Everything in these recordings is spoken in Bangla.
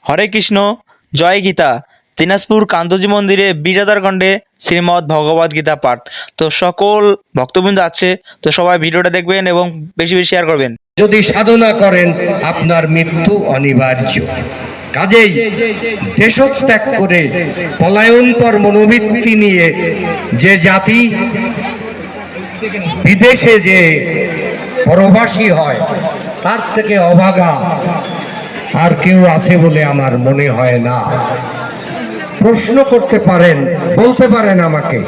হরে কৃষ্ণ, জয় গীতা। দিনাজপুর কান্তজি মন্দিরে বিরাদার খণ্ডে শ্রীমদ্ ভগবদ গীতা পাঠ। তো সকল ভক্তবৃন্দ আছে, তো সবাই ভিডিওটা দেখবেন এবং বেশি বেশি শেয়ার করবেন। যদি সাধনা করেন আপনার মৃত্যু অনিবার্য। কাজেই দেশত্যাগ করে পলায়নপর মনোবৃত্তি নিয়ে যে জাতি বিদেশে যে পরবাসী হয় তার থেকে অভাগা আর কেউ আছে বলে আমার মনে হয় না। প্রশ্ন করতে পারেন, বলতে পারেন আমাকে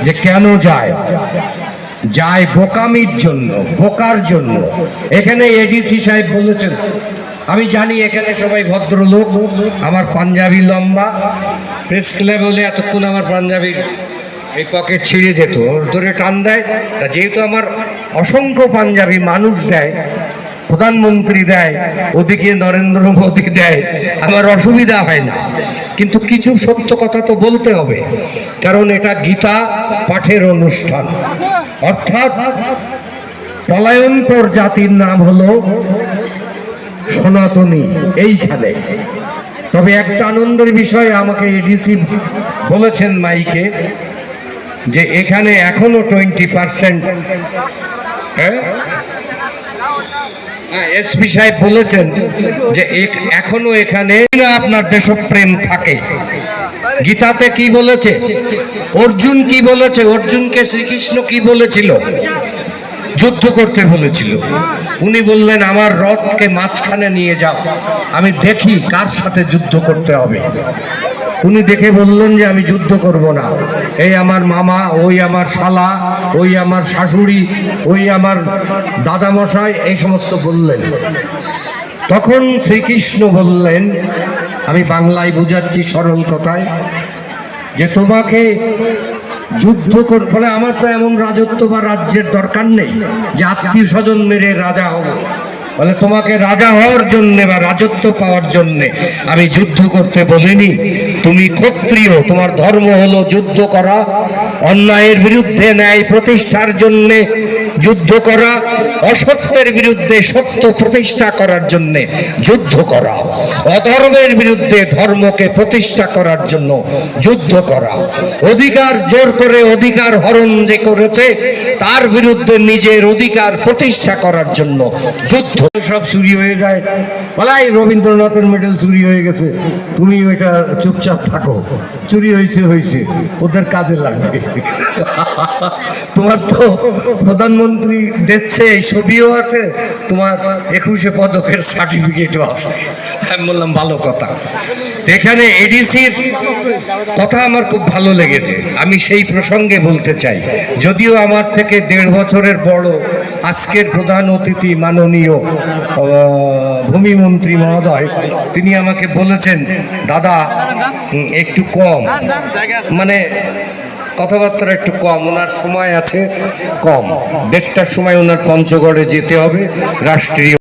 যে কেন যায়। যায় বোকামির জন্য, বোকার জন্য। এখানে এডিসি সাহেব বলেছেন, আমি জানি এখানে সবাই ভদ্রলোক। আমার পাঞ্জাবি লম্বা, প্রেস ক্লাব হলে এতক্ষণ আমার পাঞ্জাবির এই পকেট ছিঁড়ে যেত, ধরে টান দেয়। তা যেহেতু আমার অসংখ্য পাঞ্জাবি মানুষ দেয়, প্রধানমন্ত্রী দেয়, ওদিকে নরেন্দ্র মোদী দেয়, আমার অসুবিধা হয় না। কিন্তু কিছু সত্য কথা তো বলতে হবে, কারণ এটা গীতা পাঠের অনুষ্ঠান। অর্থাৎ পলায়নপর জাতির নাম হলো সনাতনী এইখানে। তবে একটা আনন্দের বিষয় আমাকে এডিসি বলেছেন মাইকে, যে এখানে এখনো 20%, হ্যাঁ এসপি সাহেব বলেছেন যে এখনো এখানে আপনার দেশপ্রেম থাকে। গীতাতে কি বলেছে, অর্জুন কি বলেছে, অর্জুনকে শ্রীকৃষ্ণ কি বলেছিল, যুদ্ধ করতে বলেছিল। উনি বললেন আমার রথকে মাঝখানে নিয়ে যাও, আমি দেখি কার সাথে যুদ্ধ করতে হবে। উনি দেখে বললেন যে আমি যুদ্ধ করব না, এই আমার মামা, ওই আমার শালা, ওই আমার শাশুড়ি, ওই আমার দাদামশাই, এই সমস্ত বললেন। তখন শ্রীকৃষ্ণ বললেন, আমি বাংলায় বুঝাচ্ছি সরল কথায়, যে তোমাকে যুদ্ধ বলে আমার তো এমন রাজত্ব বা রাজ্যের দরকার নেই যে আত্মীয় স্বজন মেরে রাজা হব। বলে তোমাকে রাজা হওয়ার জন্য বা রাজত্ব পাওয়ার জন্য আমি যুদ্ধ করতে বলিনি। তুমি ক্ষত্রিয়, তোমার ধর্ম হলো যুদ্ধ করা, অন্যায়ের বিরুদ্ধে ন্যায় প্রতিষ্ঠার জন্য যুদ্ধ করা, অসত্যের বিরুদ্ধে সত্য প্রতিষ্ঠা করার জন্য যুদ্ধ করা, অধর্মের বিরুদ্ধে ধর্মকে প্রতিষ্ঠা করার জন্য যুদ্ধ করা, অধিকার জোর করে অধিকার হরণ যে করেছে তার বিরুদ্ধে নিজের অধিকার প্রতিষ্ঠা করার জন্য যুদ্ধ। সব চুরি হয়ে যায়, বলাই রবীন্দ্রনাথের মেডেল চুরি হয়ে গেছে, তুমি ওইটা চুপচাপ থাকো, চুরি হয়েছে হয়েছে, ওদের কাজে লাগবে। তোমার তো প্রধানমন্ত্রী দিচ্ছে, এই ছবিও আছে, তোমার 21 পদকের সার্টিফিকেটও আছে। আমি বললাম ভালো কথা। এখানে এডিসির কথা আমার খুব ভালো লেগেছে, আমি সেই প্রসঙ্গে বলতে চাই। যদিও আমার থেকে 1.5 বছরের বড় আজকের প্রধান অতিথি মাননীয় ভূমিমন্ত্রী মহোদয়, তিনি আমাকে বলেছেন দাদা একটু কম, মানে কথাবার্তা একটু কম, ওনার সময় আছে কম, 1:30টার সময় ওনার পঞ্চগড়ে যেতে হবে রাষ্ট্রীয়